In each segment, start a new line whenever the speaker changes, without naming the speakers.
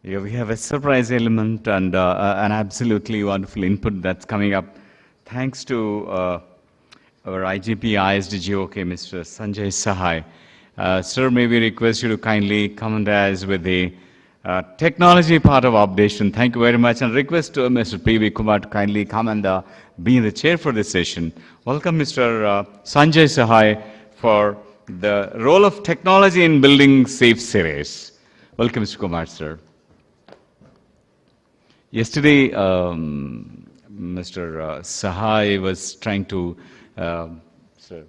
Yeah, we have a surprise element and an absolutely wonderful input that's coming up. Thanks to our IGP ISDGOK, Mr. Sanjay Sahai. Sir, may we request you to kindly comment us with the technology part of updation. Thank you very much. And request to Mr. P.V. Kumar to kindly come and be in the chair for this session. Welcome, Mr. Sanjay Sahai, for the role of technology in building safe cities. Welcome, Mr. Kumar, sir. Yesterday, Mr. Sahai was trying to sir,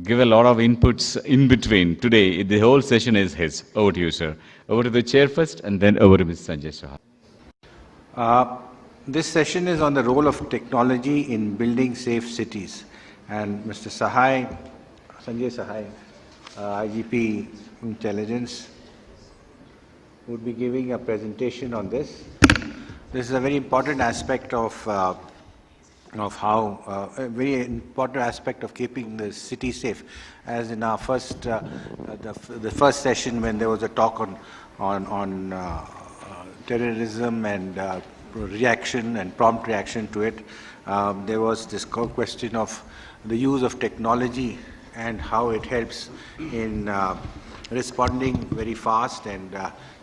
give a lot of inputs in between. Today, the whole session is his. Over to you, sir. Over to the chair first, and then over to Mr. Sanjay Sahai.
This session is on the role of technology in building safe cities. And Mr. Sahai, Sanjay Sahai, IGP Intelligence, would be giving a presentation on this. This is a very important aspect of how a very important aspect of keeping the city safe. As in our first the first session, when there was a talk on terrorism and reaction and prompt reaction to it, there was this question of the use of technology and how it helps in responding very fast and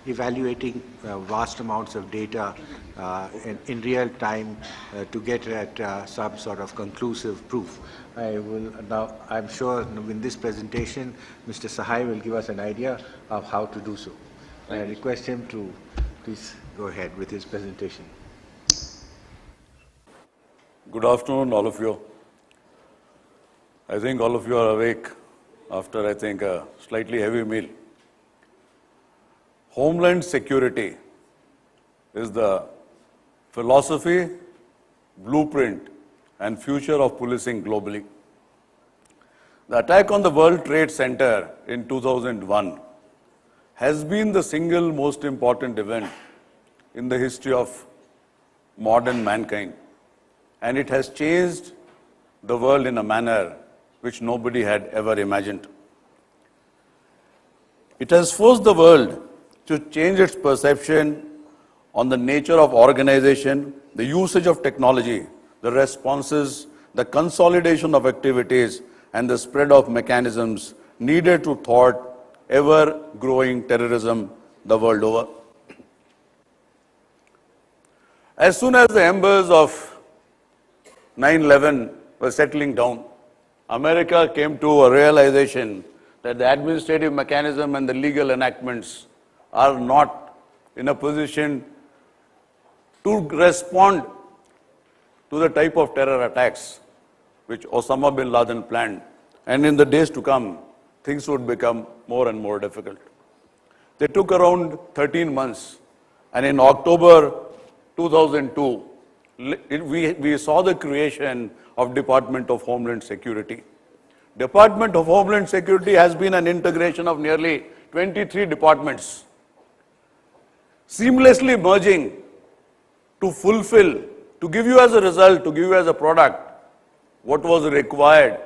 evaluating vast amounts of data in real time to get at some sort of conclusive proof. I'm sure in this presentation, Mr. Sahai will give us an idea of how to do so. I request him to please go ahead with his presentation.
Good afternoon, all of you. I think all of you are awake after, I think, a slightly heavy meal. Homeland security is the philosophy, blueprint, and future of policing globally. The attack on the World Trade Center in 2001 has been the single most important event in the history of modern mankind, and it has changed the world in a manner which nobody had ever imagined. It has forced the world to change its perception on the nature of organization, the usage of technology, the responses, the consolidation of activities, and the spread of mechanisms needed to thwart ever-growing terrorism the world over. As soon as the embers of 9/11 were settling down, America came to a realization that the administrative mechanism and the legal enactments are not in a position to respond to the type of terror attacks which Osama bin Laden planned. And in the days to come, things would become more and more difficult. They took around 13 months, and in October 2002, we saw the creation of Department of Homeland Security. Department of Homeland Security has been an integration of nearly 23 departments, seamlessly merging to fulfill, to give you as a result, to give you as a product, what was required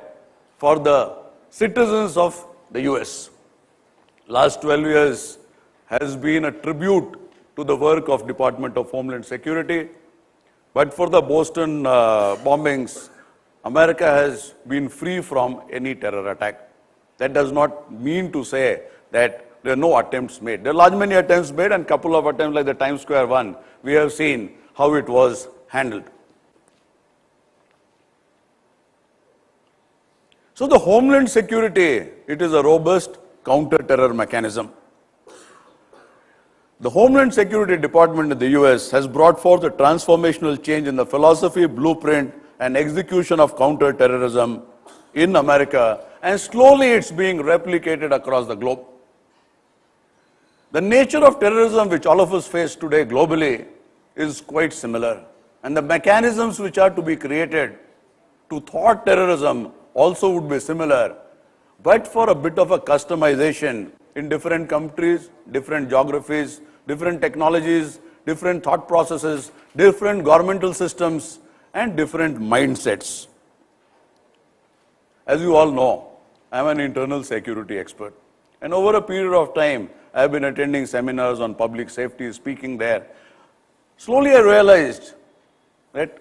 for the citizens of the US. Last 12 years has been a tribute to the work of Department of Homeland Security. But for the Boston bombings, America has been free from any terror attack. That does not mean to say that there are no attempts made. There are many attempts made, and a couple of attempts like the Times Square one, we have seen how it was handled. So the Homeland Security, it is a robust counter-terror mechanism. The Homeland Security Department in the US has brought forth a transformational change in the philosophy, blueprint, and execution of counter-terrorism in America, and slowly it's being replicated across the globe. The nature of terrorism which all of us face today globally is quite similar, and the mechanisms which are to be created to thwart terrorism also would be similar, but for a bit of a customization in different countries, different geographies, different technologies, different thought processes, different governmental systems, and different mindsets. As you all know, I am an internal security expert. And over a period of time, I have been attending seminars on public safety, speaking there. Slowly I realized that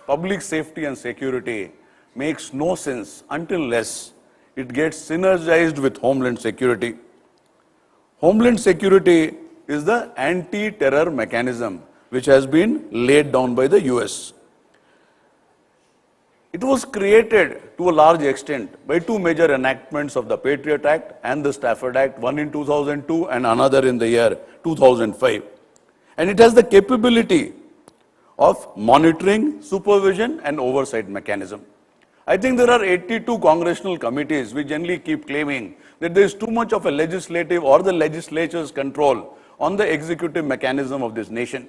public safety and security makes no sense unless it gets synergized with Homeland Security. Homeland Security is the anti-terror mechanism which has been laid down by the US. It was created to a large extent by two major enactments of the Patriot Act and the Stafford Act, one in 2002 and another in the year 2005. And it has the capability of monitoring, supervision and oversight mechanism. I think there are 82 congressional committees which generally keep claiming that there is too much of a legislative or the legislature's control on the executive mechanism of this nation.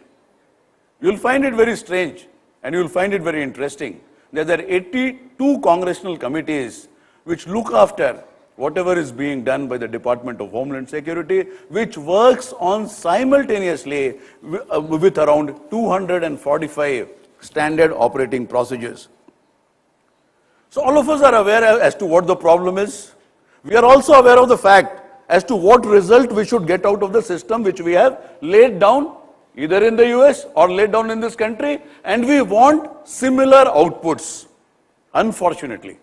You'll find it very strange and you'll find it very interesting that there are 82 congressional committees which look after whatever is being done by the Department of Homeland Security, which works on simultaneously with around 245 standard operating procedures. So all of us are aware as to what the problem is. We are also aware of the fact as to what result we should get out of the system which we have laid down either in the US or laid down in this country, and we want similar outputs. Unfortunately,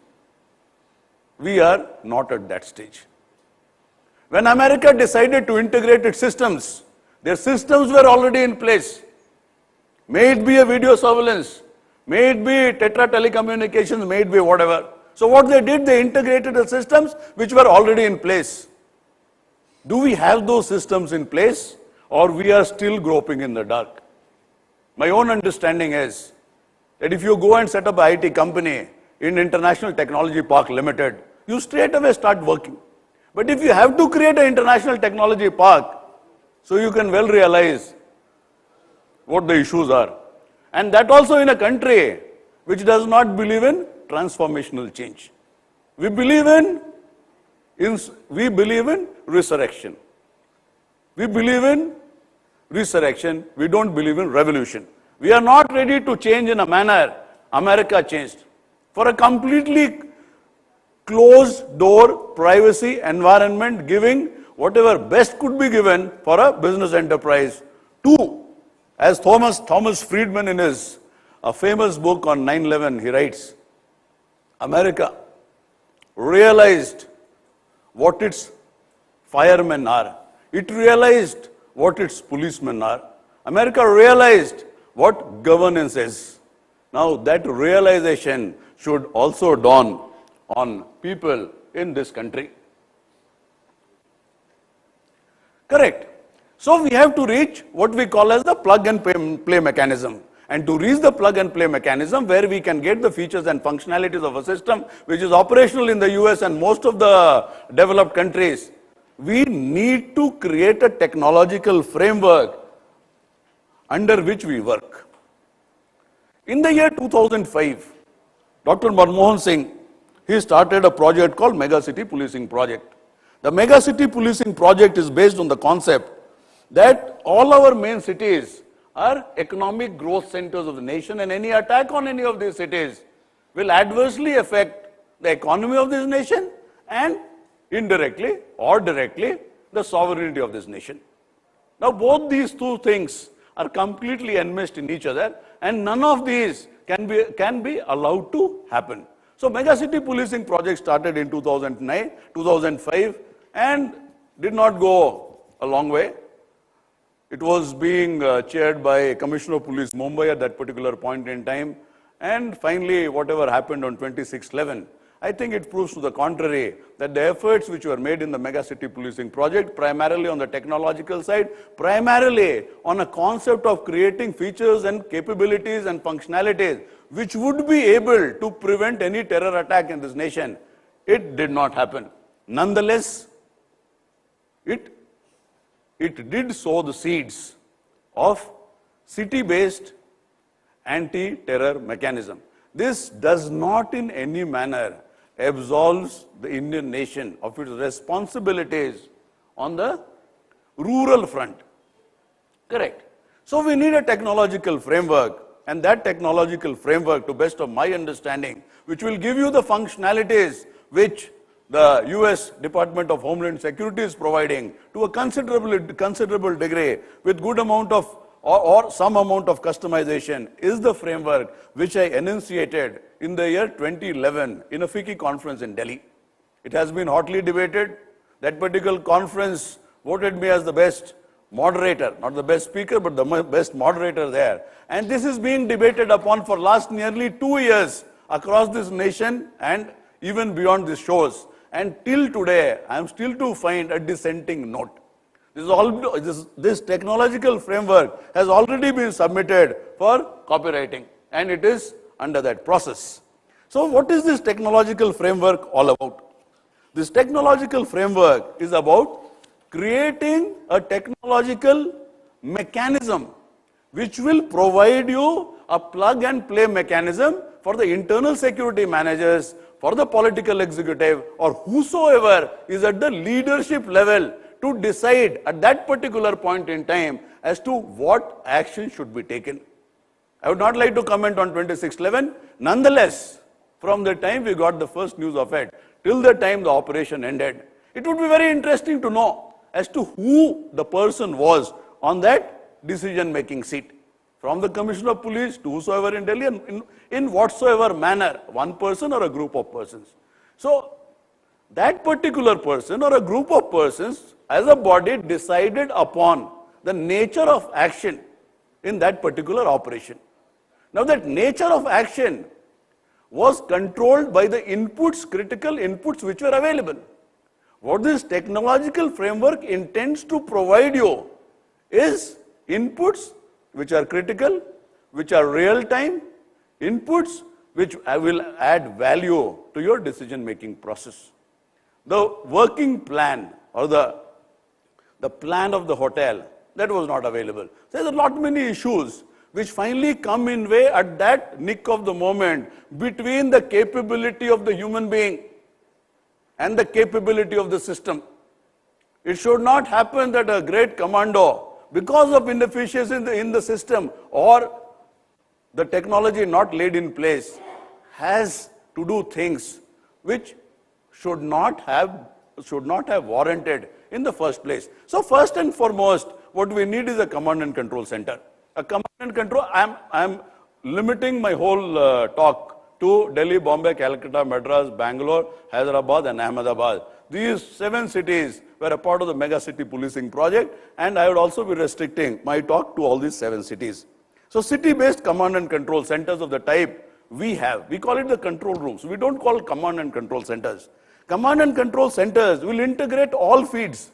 we are not at that stage. When America decided to integrate its systems, their systems were already in place. May it be a video surveillance, may it be Tetra telecommunications, may it be whatever. So what they did, they integrated the systems which were already in place. Do we have those systems in place, or we are still groping in the dark? My own understanding is that if you go and set up an IT company in International Technology Park Limited, you straight away start working. But if you have to create an International Technology Park, so you can well realize what the issues are. And that also in a country which does not believe in transformational change. We believe in resurrection. We believe in resurrection. We don't believe in revolution. We are not ready to change in a manner America changed. For a completely closed door privacy environment, giving whatever best could be given for a business enterprise. Two, as Thomas Friedman in his famous book on 9/11, he writes, America realized what its firemen are. It realized what its policemen are. America realized what governance is. Now that realization should also dawn on people in this country. Correct. So we have to reach what we call as the plug and play mechanism. And to reach the plug and play mechanism where we can get the features and functionalities of a system which is operational in the US and most of the developed countries, we need to create a technological framework under which we work. In the year 2005, Dr. Manmohan Singh, he started a project called Mega City Policing Project. The Mega City Policing Project is based on the concept that all our main cities are economic growth centers of the nation, and any attack on any of these cities will adversely affect the economy of this nation and indirectly or directly the sovereignty of this nation. Now both these two things are completely enmeshed in each other, and none of these can be allowed to happen. So Mega City Policing Project started in 2009, 2005 and did not go a long way. It was being chaired by Commissioner of Police Mumbai at that particular point in time, and finally whatever happened on 26/11, I think it proves to the contrary that the efforts which were made in the Mega City Policing Project, primarily on the technological side, primarily on a concept of creating features and capabilities and functionalities which would be able to prevent any terror attack in this nation, it did not happen. Nonetheless, it did sow the seeds of city-based anti-terror mechanism. This does not in any manner absolves the Indian nation of its responsibilities on the rural front. Correct. So we need a technological framework, and that technological framework, to best of my understanding, which will give you the functionalities which the US Department of Homeland Security is providing to a considerable degree with good amount of or some amount of customization is the framework which I enunciated in the year 2011 in a FICCI conference in Delhi. It has been hotly debated. That particular conference voted me as the best moderator, not the best speaker, but the best moderator there. And this is being debated upon for last nearly 2 years across this nation and even beyond these shores. And till today, I am still to find a dissenting note. This technological framework has already been submitted for copywriting, and it is under that process. So what is this technological framework all about? This technological framework is about creating a technological mechanism which will provide you a plug and play mechanism for the internal security managers, for the political executive, or whosoever is at the leadership level to decide at that particular point in time as to what action should be taken. I would not like to comment on 2611. Nonetheless, from the time we got the first news of it till the time the operation ended, it would be very interesting to know as to who the person was on that decision-making seat. From the Commissioner of Police to whosoever in Delhi, and in whatsoever manner, one person or a group of persons. So, that particular person or a group of persons as a body decided upon the nature of action in that particular operation. Now that nature of action was controlled by the inputs, critical inputs which were available. What this technological framework intends to provide you is inputs which are critical, which are real-time, inputs which will add value to your decision-making process. The working plan or the plan of the hotel, that was not available. There's a lot many issues which finally come in way at that nick of the moment between the capability of the human being and the capability of the system. It should not happen that a great commando, because of inefficiency in the system or the technology not laid in place, has to do things which should not have warranted in the first place. So first and foremost, what we need is a command and control center. A command and control, I'm limiting my whole talk to Delhi, Bombay, Calcutta, Madras, Bangalore, Hyderabad and Ahmedabad. These 7 cities were a part of the mega city policing project, and I would also be restricting my talk to all these 7 cities. So city-based command and control centers of the type we have, we call it the control rooms. We don't call command and control centers. Command and control centers will integrate all feeds: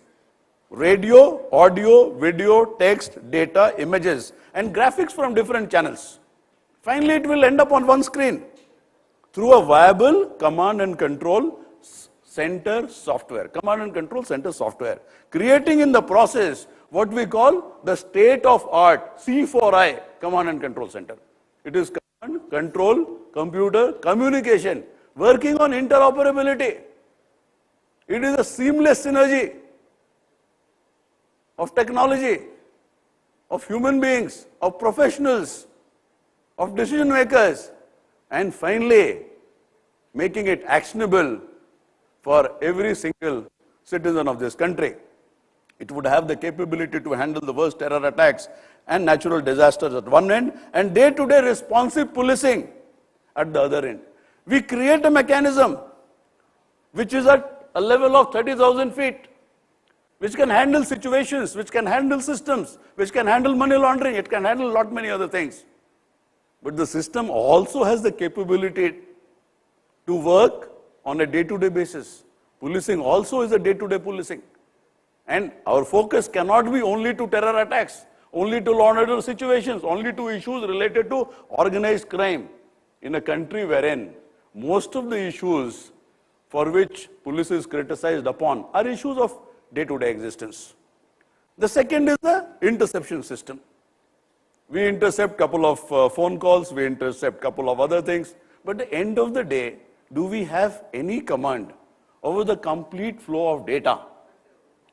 radio, audio, video, text, data, images, and graphics from different channels. Finally, it will end up on one screen through a viable command and control center software, command and control center software, creating in the process what we call the state-of-art C4I command and control center. It is command, control, computer, communication, working on interoperability. It is a seamless synergy of technology, of human beings, of professionals, of decision makers, and finally making it actionable for every single citizen of this country. It would have the capability to handle the worst terror attacks and natural disasters at one end, and day-to-day responsive policing at the other end. We create a mechanism which is at a level of 30,000 feet, which can handle situations, which can handle systems, which can handle money laundering, it can handle a lot many other things. But the system also has the capability to work on a day-to-day basis. Policing also is a day-to-day policing. And our focus cannot be only to terror attacks, only to law and order situations, only to issues related to organized crime in a country wherein most of the issues for which police is criticized upon are issues of day-to-day existence. The second is the interception system. We intercept couple of phone calls, we intercept couple of other things, but at the end of the day, do we have any command over the complete flow of data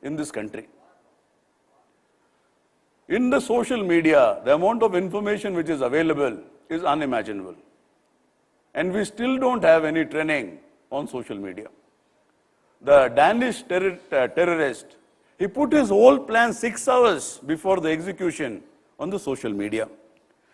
in this country? In the social media, the amount of information which is available is unimaginable. And we still don't have any training on social media. the Danish terrorist, he put his whole plan 6 hours before the execution on the social media.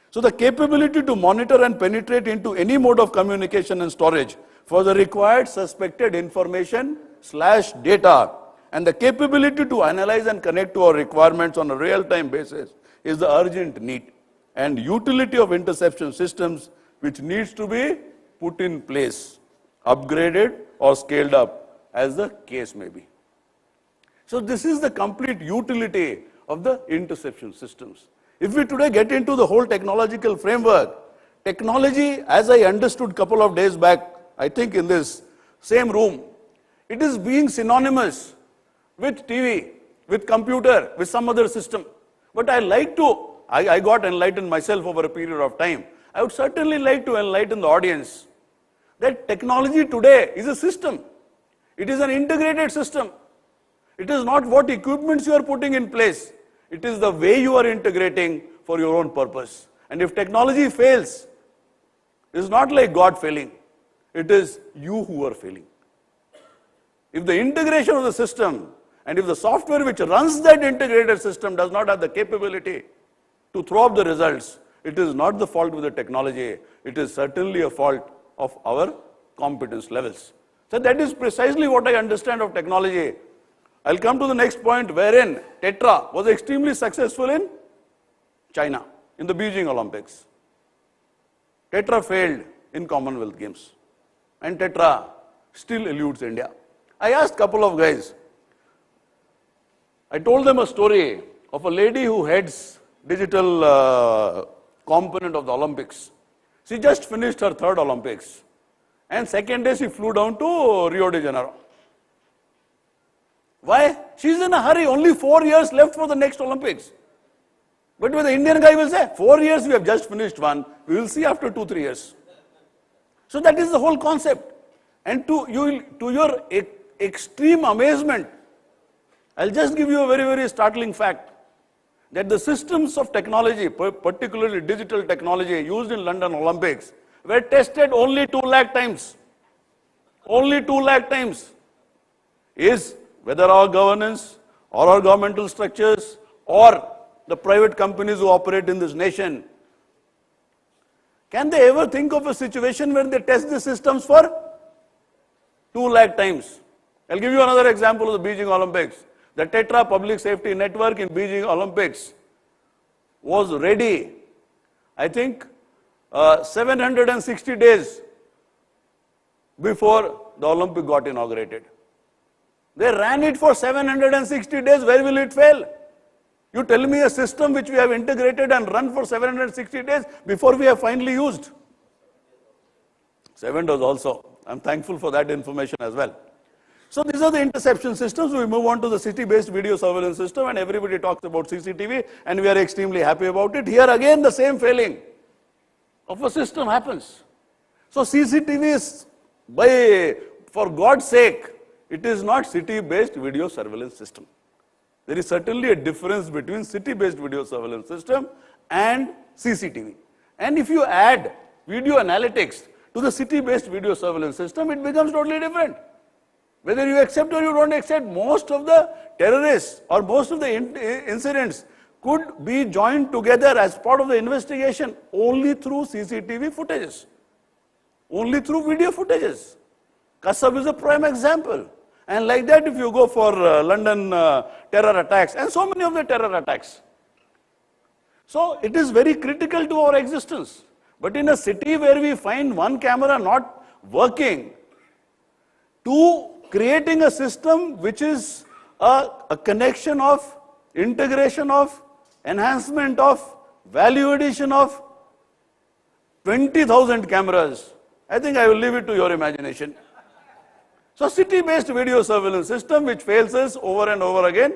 So the capability to monitor and penetrate into any mode of communication and storage for the required suspected information / data, and the capability to analyze and connect to our requirements on a real-time basis is the urgent need and utility of interception systems, which needs to be put in place, upgraded or scaled up as the case may be. So this is the complete utility of the interception systems. If we today get into the whole technological framework, technology, as I understood a couple of days back, I think in this same room, it is being synonymous with TV, with computer, with some other system. But I got enlightened myself over a period of time. I would certainly like to enlighten the audience that technology today is a system. It is an integrated system. It is not what equipments you are putting in place. It is the way you are integrating for your own purpose. And if technology fails, it is not like God failing. It is you who are failing. If the integration of the system and if the software which runs that integrated system does not have the capability to throw up the results, it is not the fault of the technology. It is certainly a fault of our competence levels. So that is precisely what I understand of technology. I'll come to the next point, wherein Tetra was extremely successful in China, in the Beijing Olympics. Tetra failed in Commonwealth Games. And Tetra still eludes India. I asked a couple of guys. I told them a story of a lady who heads digital component of the Olympics. She just finished her 3rd Olympics. And second day she flew down to Rio de Janeiro. Why? She's in a hurry. Only 4 years left for the next Olympics. But when the Indian guy will say, 4 years we have just finished one, we will see after 2-3 years. So that is the whole concept. And to your extreme amazement, I'll just give you a very, very startling fact that the systems of technology, particularly digital technology used in London Olympics, were tested only 2 lakh times. Only 2 lakh times. Is whether our governance or our governmental structures or the private companies who operate in this nation, can they ever think of a situation where they test the systems for 2 lakh times? I'll give you another example of the Beijing Olympics. The Tetra Public Safety Network in Beijing Olympics was ready, I think, 760 days before the Olympic got inaugurated. They ran it for 760 days. Where will it fail? You tell me a system which we have integrated and run for 760 days before we have finally used. 7 days also. I'm thankful for that information as well. So these are the interception systems. We move on to the city-based video surveillance system, and everybody talks about CCTV, and we are extremely happy about it. Here again, the same failing of a system happens. So CCTV is, for God's sake, it is not city-based video surveillance system. There is certainly a difference between city-based video surveillance system and CCTV. And if you add video analytics to the city-based video surveillance system, it becomes totally different. Whether you accept or you don't accept, most of the terrorists or most of the incidents could be joined together as part of the investigation only through CCTV footages, only through video footages. Kasab is a prime example. And like that, if you go for London terror attacks and so many of the terror attacks. So it is very critical to our existence. But in a city where we find one camera not working, to creating a system which is a connection of, integration of, enhancement of, value addition of 20,000 cameras, I think I will leave it to your imagination. So city-based video surveillance system which fails us over and over again,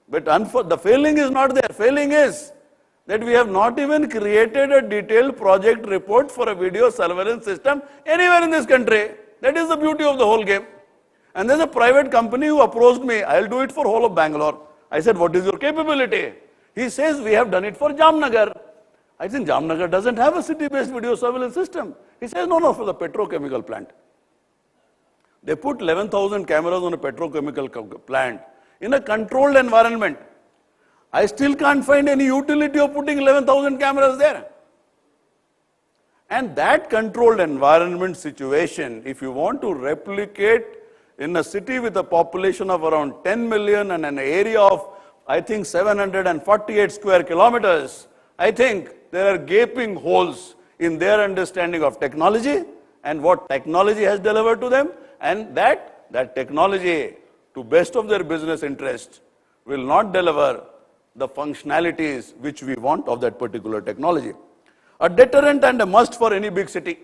but the failing is not there. Failing is that we have not even created a detailed project report for a video surveillance system anywhere in this country. That is the beauty of the whole game. And there's a private company who approached me, I'll do it for whole of Bangalore. I said, what is your capability? He says, we have done it for Jamnagar. I think Jamnagar doesn't have a city-based video surveillance system. He says, no, for the petrochemical plant. They put 11,000 cameras on a petrochemical plant in a controlled environment. I still can't find any utility of putting 11,000 cameras there. And that controlled environment situation, if you want to replicate in a city with a population of around 10 million and an area of, I think, 748 square kilometers, I think there are gaping holes in their understanding of technology and what technology has delivered to them, and that technology, to best of their business interest, will not deliver the functionalities which we want of that particular technology. A deterrent and a must for any big city.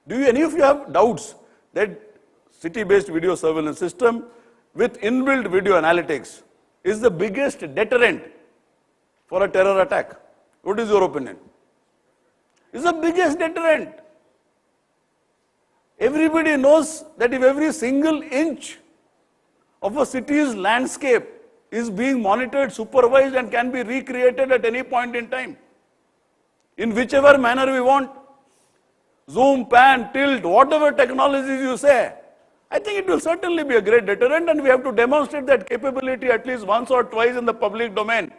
Do any of you have doubts that city-based video surveillance system with inbuilt video analytics is the biggest deterrent for a terror attack? What is your opinion? It's the biggest deterrent. Everybody knows that if every single inch of a city's landscape is being monitored, supervised, and can be recreated at any point in time, in whichever manner we want, zoom, pan, tilt, whatever technologies you say, I think it will certainly be a great deterrent, and we have to demonstrate that capability at least once or twice in the public domain,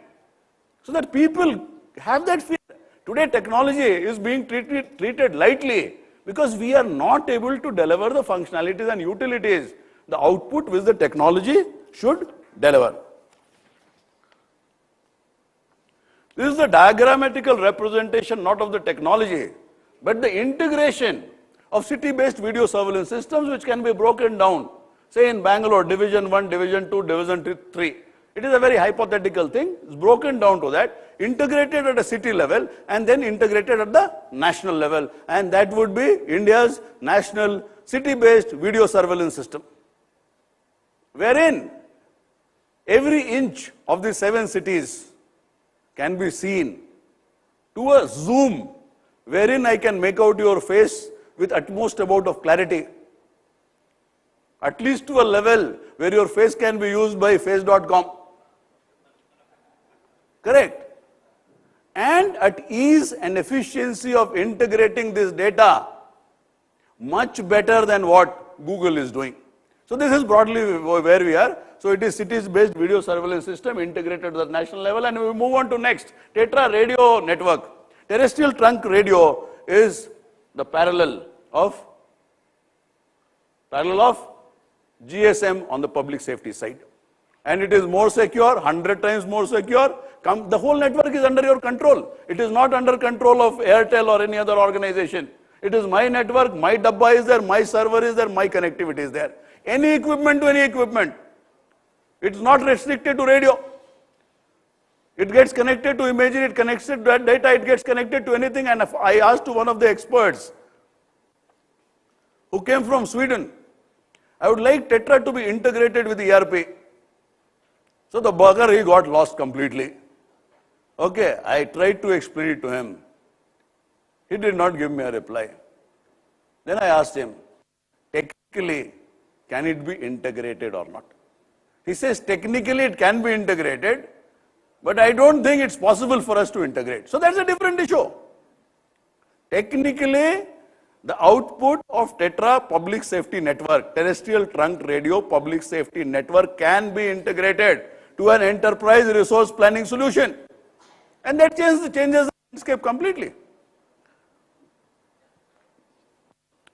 so that people have that fear. Today technology is being treated lightly because we are not able to deliver the functionalities and utilities, the output which the technology should deliver. This is the diagrammatical representation not of the technology, but the integration of city-based video surveillance systems which can be broken down, say in Bangalore, Division 1, Division 2, Division 3. It is a very hypothetical thing. It's broken down to that, integrated at a city level and then integrated at the national level. And that would be India's national city-based video surveillance system, wherein every inch of the 7 cities can be seen to a zoom, wherein I can make out your face with utmost amount of clarity, at least to a level where your face can be used by face.com. Correct? And at ease and efficiency of integrating this data, much better than what Google is doing. So this is broadly where we are. So it is cities-based video surveillance system integrated at the national level, and we move on to next. Tetra radio network. Terrestrial trunk radio is the parallel of GSM on the public safety side. And it is more secure, 100 times more secure. The whole network is under your control. It is not under control of Airtel or any other organization. It is my network, my dabba is there, my server is there, my connectivity is there. Any equipment to any equipment. It's not restricted to radio. It gets connected to imaging, it connects to that data, it gets connected to anything. And if I asked to one of the experts who came from Sweden, I would like Tetra to be integrated with ERP. So the bugger, he got lost completely. Okay, I tried to explain it to him. He did not give me a reply. Then I asked him, technically, can it be integrated or not? He says, technically it can be integrated, but I don't think it's possible for us to integrate. So that's a different issue. Technically, the output of Tetra public safety network, terrestrial trunk radio public safety network, can be integrated to an enterprise resource planning solution. And that changes the landscape completely.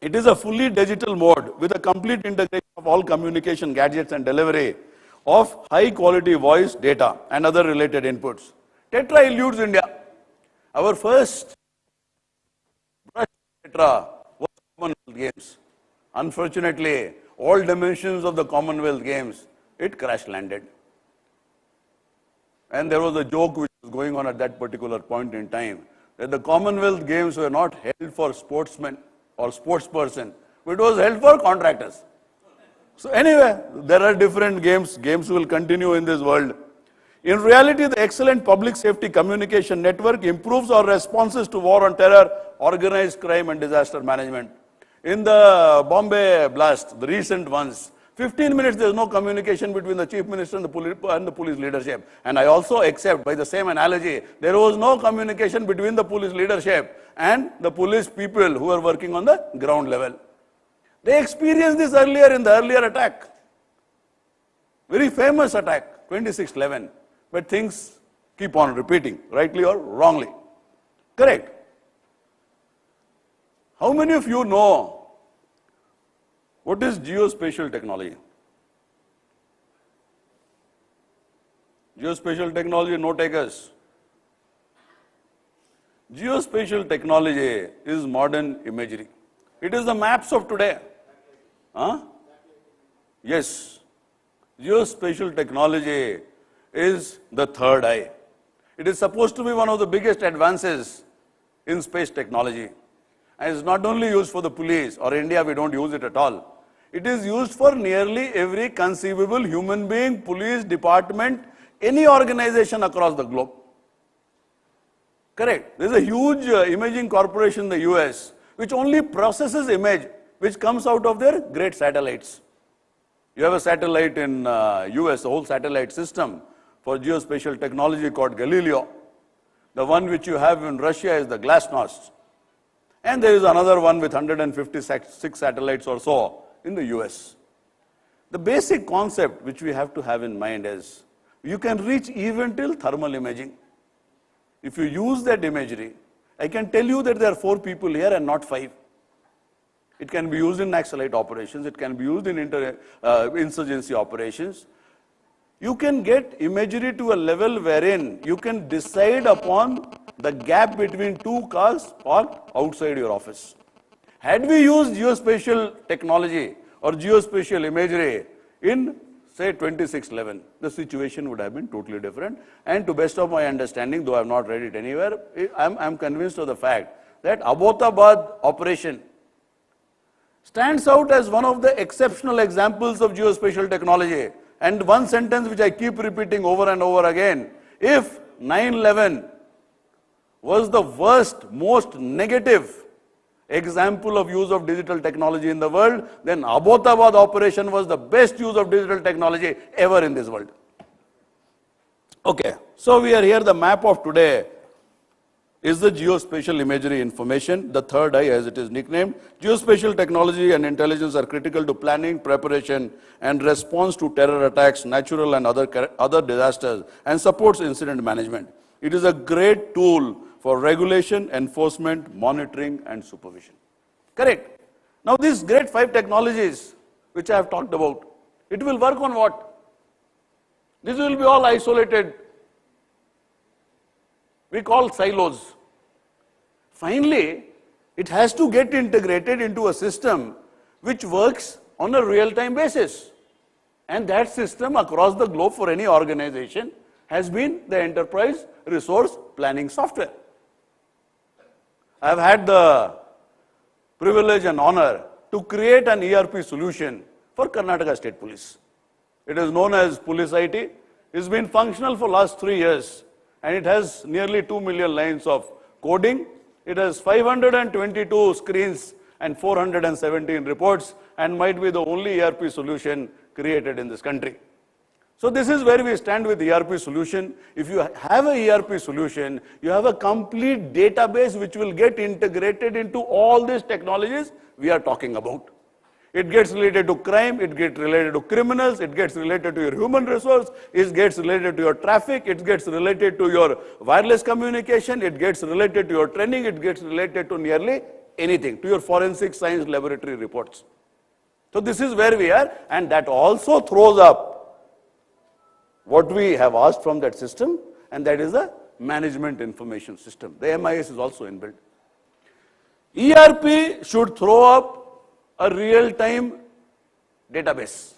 It is a fully digital mode with a complete integration of all communication gadgets and delivery of high quality voice, data and other related inputs. Tetra eludes India. Our first brush with Tetra was Commonwealth Games. Unfortunately, all dimensions of the Commonwealth Games, it crash landed. And there was a joke which was going on at that particular point in time, that the Commonwealth Games were not held for sportsmen or sportsperson, but it was held for contractors. So anyway, there are different games. Games will continue in this world. In reality, the excellent public safety communication network improves our responses to war on terror, organized crime and disaster management. In the Bombay blast, the recent ones, 15 minutes there is no communication between the chief minister and the police leadership. And I also accept, by the same analogy, there was no communication between the police leadership and the police people who are working on the ground level. They experienced this earlier in the earlier attack. Very famous attack, 26/11, but things keep on repeating, rightly or wrongly. Correct. How many of you know what is geospatial technology? Geospatial technology, no takers. Geospatial technology is modern imagery. It is the maps of today. Huh? Yes. Geospatial technology is the third eye. It is supposed to be one of the biggest advances in space technology. And it's not only used for the police or India, we don't use it at all. It is used for nearly every conceivable human being, police, department, any organization across the globe. Correct. There is a huge imaging corporation in the US which only processes image which comes out of their great satellites. You have a satellite in US, a whole satellite system for geospatial technology called Galileo. The one which you have in Russia is the Glasnost. And there is another one with 156 satellites or so in the US. The basic concept which we have to have in mind is you can reach even till thermal imaging. If you use that imagery, I can tell you that there are 4 people here and not 5. It can be used in Naxalite operations. It can be used in insurgency operations. You can get imagery to a level wherein you can decide upon the gap between 2 cars parked outside your office. Had we used geospatial technology or geospatial imagery in, say, 26/11, the situation would have been totally different. And to best of my understanding, though I have not read it anywhere, I'm convinced of the fact that Abbottabad operation stands out as one of the exceptional examples of geospatial technology. And one sentence which I keep repeating over and over again, if 9/11 was the worst, most negative example of use of digital technology in the world, then Abbottabad operation was the best use of digital technology ever in this world. Okay, so we are here, the map of today is the geospatial imagery information, the third eye as it is nicknamed. Geospatial technology and intelligence are critical to planning, preparation, and response to terror attacks, natural and other disasters, and supports incident management. It is a great tool for regulation, enforcement, monitoring, and supervision. Correct. Now these great 5 technologies which I have talked about, it will work on what? This will be all isolated. We call silos. Finally, it has to get integrated into a system which works on a real-time basis. And that system across the globe for any organization has been the enterprise resource planning software. I have had the privilege and honor to create an ERP solution for Karnataka State Police. It is known as Police IT. It's been functional for last 3 years. And it has nearly 2 million lines of coding. It has 522 screens and 417 reports and might be the only ERP solution created in this country. So this is where we stand with ERP solution. If you have a ERP solution, you have a complete database which will get integrated into all these technologies we are talking about. It gets related to crime, it gets related to criminals, it gets related to your human resource, it gets related to your traffic, it gets related to your wireless communication, it gets related to your training, it gets related to nearly anything, to your forensic science laboratory reports. So this is where we are, and that also throws up what we have asked from that system, and that is the management information system. The MIS is also inbuilt. ERP should throw up a real-time database.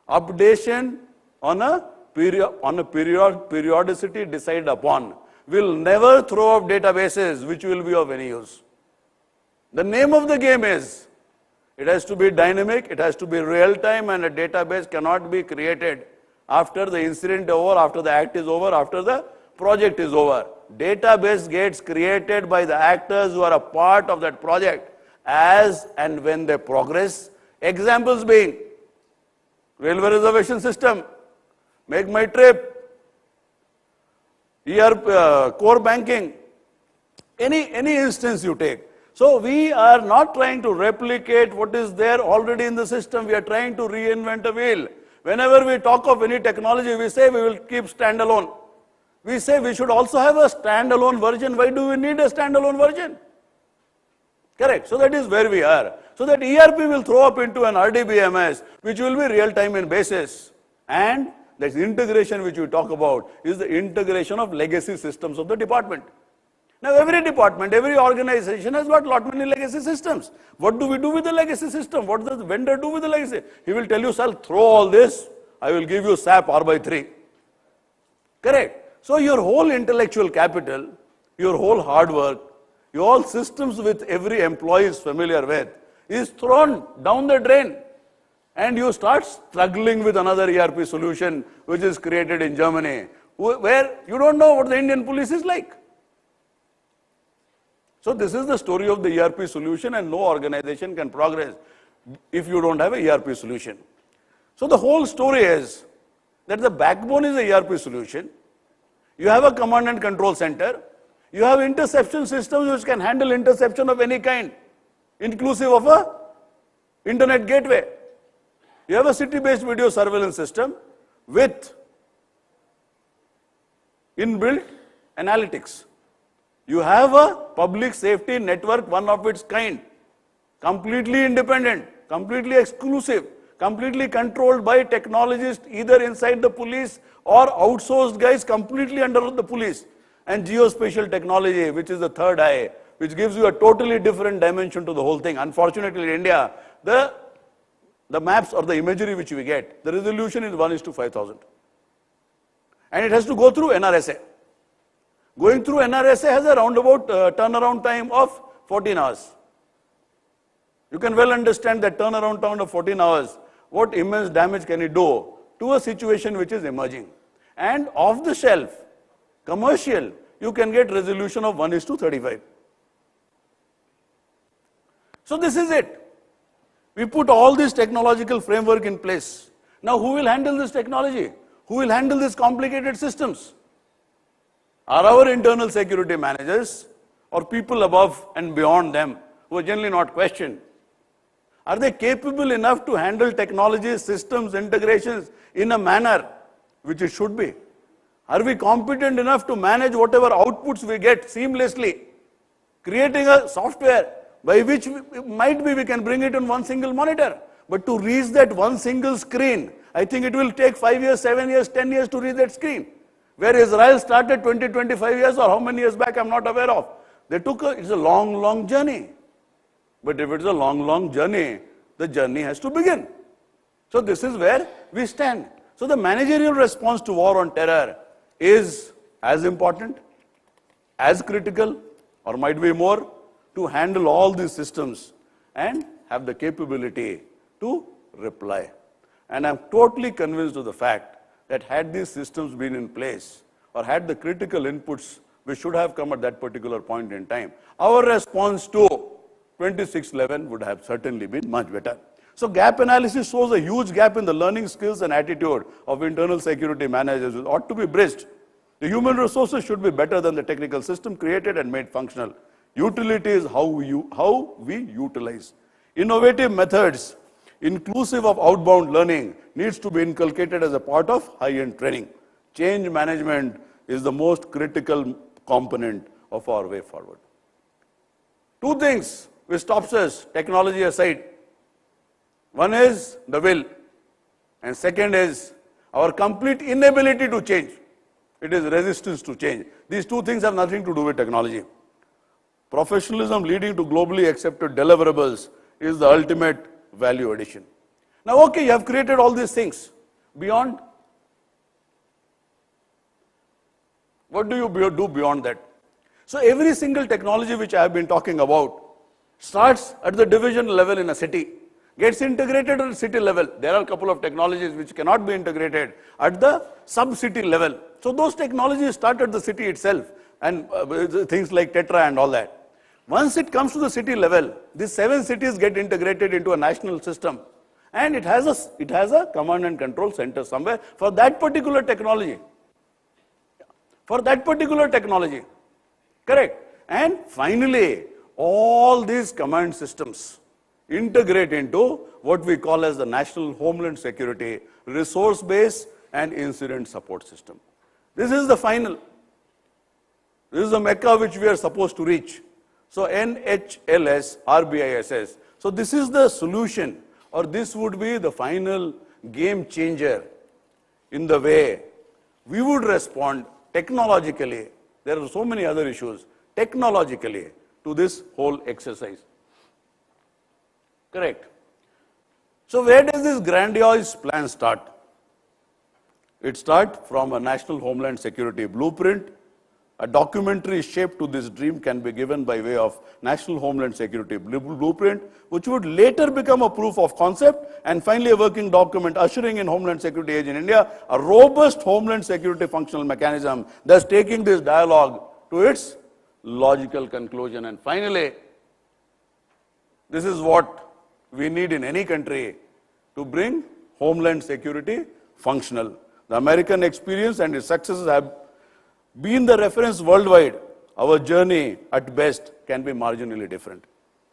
Updation on a periodicity decided upon. Will never throw up databases which will be of any use. The name of the game is, it has to be dynamic, it has to be real-time, and a database cannot be created after the incident is over, after the act is over, after the project is over. Database gets created by the actors who are a part of that project as and when they progress. Examples being railway reservation system, Make My Trip, ERP, core banking, any instance you take. So we are not trying to replicate what is there already in the system. We are trying to reinvent a wheel. Whenever we talk of any technology, we say we will keep standalone. We say we should also have a standalone version. Why do we need a standalone version? Correct. So that is where we are. So that ERP will throw up into an RDBMS, which will be real-time in basis. And that integration which we talk about is the integration of legacy systems of the department. Now every department, every organization has got lot many legacy systems. What do we do with the legacy system? What does the vendor do with the legacy? He will tell you, sir, throw all this, I will give you SAP R/3. Correct. So your whole intellectual capital, your whole hard work, your all systems with every employee is familiar with, is thrown down the drain. And you start struggling with another ERP solution which is created in Germany, where you don't know what the Indian police is like. So this is the story of the ERP solution, and no organization can progress if you don't have a ERP solution. So the whole story is that the backbone is a ERP solution. You have a command and control center. You have interception systems which can handle interception of any kind, inclusive of a internet gateway. You have a city-based video surveillance system with inbuilt analytics. You have a public safety network, one of its kind, completely independent, completely exclusive, completely controlled by technologists either inside the police or outsourced guys completely under the police. And geospatial technology, which is the third eye, which gives you a totally different dimension to the whole thing. Unfortunately, in India, the maps or the imagery which we get, the resolution is 1:5,000. And it has to go through NRSA. Going through NRSA has a roundabout turnaround time of 14 hours. You can well understand that turnaround time of 14 hours, what immense damage can it do to a situation which is emerging. And off the shelf, commercial, you can get resolution of 1:35. So this is it. We put all this technological framework in place. Now who will handle this technology? Who will handle these complicated systems? Are our internal security managers or people above and beyond them who are generally not questioned? Are they capable enough to handle technology, systems, integrations in a manner which it should be? Are we competent enough to manage whatever outputs we get seamlessly? Creating a software by which we can bring it on one single monitor. But to reach that one single screen, I think it will take 5 years, 7 years, 10 years to reach that screen. Where Israel started 20, 25 years or how many years back, I'm not aware of. It's a long, long journey. But if it's a long, long journey, the journey has to begin. So this is where we stand. So the managerial response to war on terror is as important, as critical, or might be more, to handle all these systems and have the capability to reply. And I'm totally convinced of the fact that had these systems been in place or had the critical inputs which should have come at that particular point in time, our response to 2611 would have certainly been much better. So gap analysis shows a huge gap in the learning skills and attitude of internal security managers, which ought to be bridged. The human resources should be better than the technical system created and made functional. Utility is how we utilize. Innovative methods, inclusive of outbound learning, needs to be inculcated as a part of high-end training. Change management is the most critical component of our way forward. Two things which stops us, technology aside. One is the will, and second is our complete inability to change. It is resistance to change. These two things have nothing to do with technology. Professionalism leading to globally accepted deliverables is the ultimate value addition. Now, okay, you have created all these things. Beyond, what do you do beyond that? So every single technology which I have been talking about starts at the division level in a city, gets integrated at the city level. There are a couple of technologies which cannot be integrated at the sub-city level. So those technologies start at the city itself, and things like Tetra and all that. Once it comes to the city level, these 7 cities get integrated into a national system, and it has a command and control center somewhere for that particular technology. For that particular technology. Correct. And finally, all these command systems integrate into what we call as the National Homeland Security Resource Base and Incident Support System. This is the final. This is the Mecca which we are supposed to reach. So NHLS, RBISS. So this is the solution, or this would be the final game changer in the way we would respond technologically. There are so many other issues technologically to this whole exercise. Correct. So where does this grandiose plan start? It starts from a National Homeland Security Blueprint. A documentary shape to this dream can be given by way of National Homeland Security Blueprint, which would later become a proof of concept, and finally a working document ushering in Homeland Security Age in India, a robust Homeland Security functional mechanism, thus taking this dialogue to its logical conclusion. And finally, this is what we need in any country to bring Homeland Security functional. The American experience and its successes have been the reference worldwide. Our journey, at best, can be marginally different.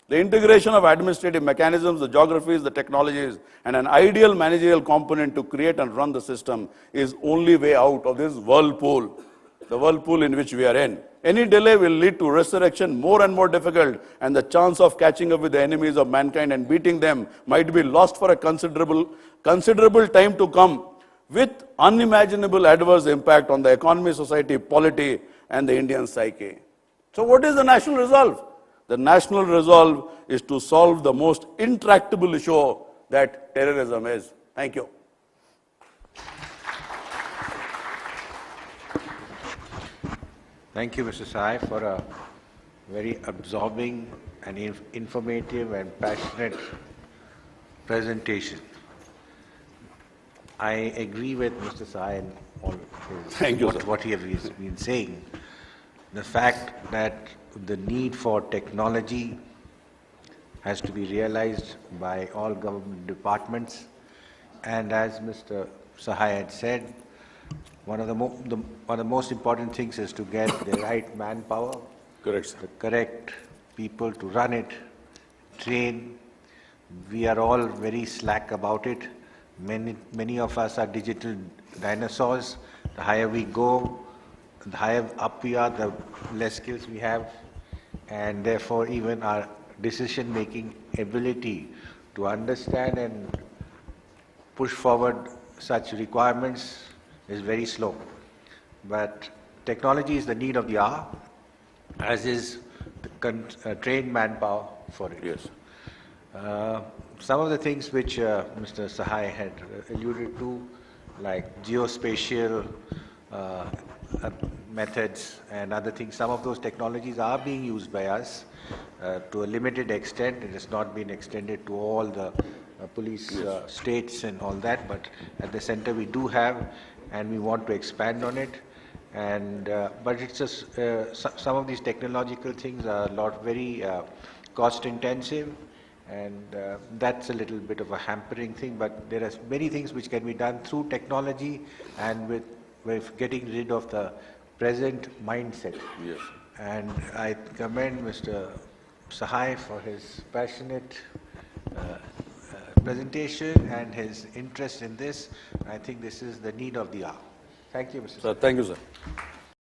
The integration of administrative mechanisms, the geographies, the technologies, and an ideal managerial component to create and run the system is only way out of this whirlpool, the whirlpool in which we are in. Any delay will lead to resurrection more and more difficult, and the chance of catching up with the enemies of mankind and beating them might be lost for a considerable time to come, with unimaginable adverse impact on the economy, society, polity, and the Indian psyche. So what is the national resolve? The national resolve is to solve the most intractable issue that terrorism is. Thank you.
Thank you, Mr. Sahai, for a very absorbing and informative and passionate presentation. I agree with Mr. Sahai in all
Thank you, sir.
what he has been saying. The fact that the need for technology has to be realized by all government departments, and as Mr. Sahai had said, one of the most important things is to get the right manpower,
Correct, sir.
the correct people to run it, train. We are all very slack about it. Many of us are digital dinosaurs. The higher we go, the higher up we are, the less skills we have, and therefore even our decision-making ability to understand and push forward such requirements is very slow. But technology is the need of the hour, as is the trained manpower for it.
Yes.
Some of the things which Mr. Sahai had alluded to, like geospatial methods and other things, some of those technologies are being used by us to a limited extent. It has not been extended to all the police states and all that, but at the center we do have, and we want to expand on it. And but it's just some of these technological things are very cost intensive, and that's a little bit of a hampering thing. But there are many things which can be done through technology and with getting rid of the present mindset.
Yes.
And I commend Mr. Sahai for his passionate presentation and his interest in this. I think this is the need of the hour. Thank you, Mr.
Sir, thank you, sir.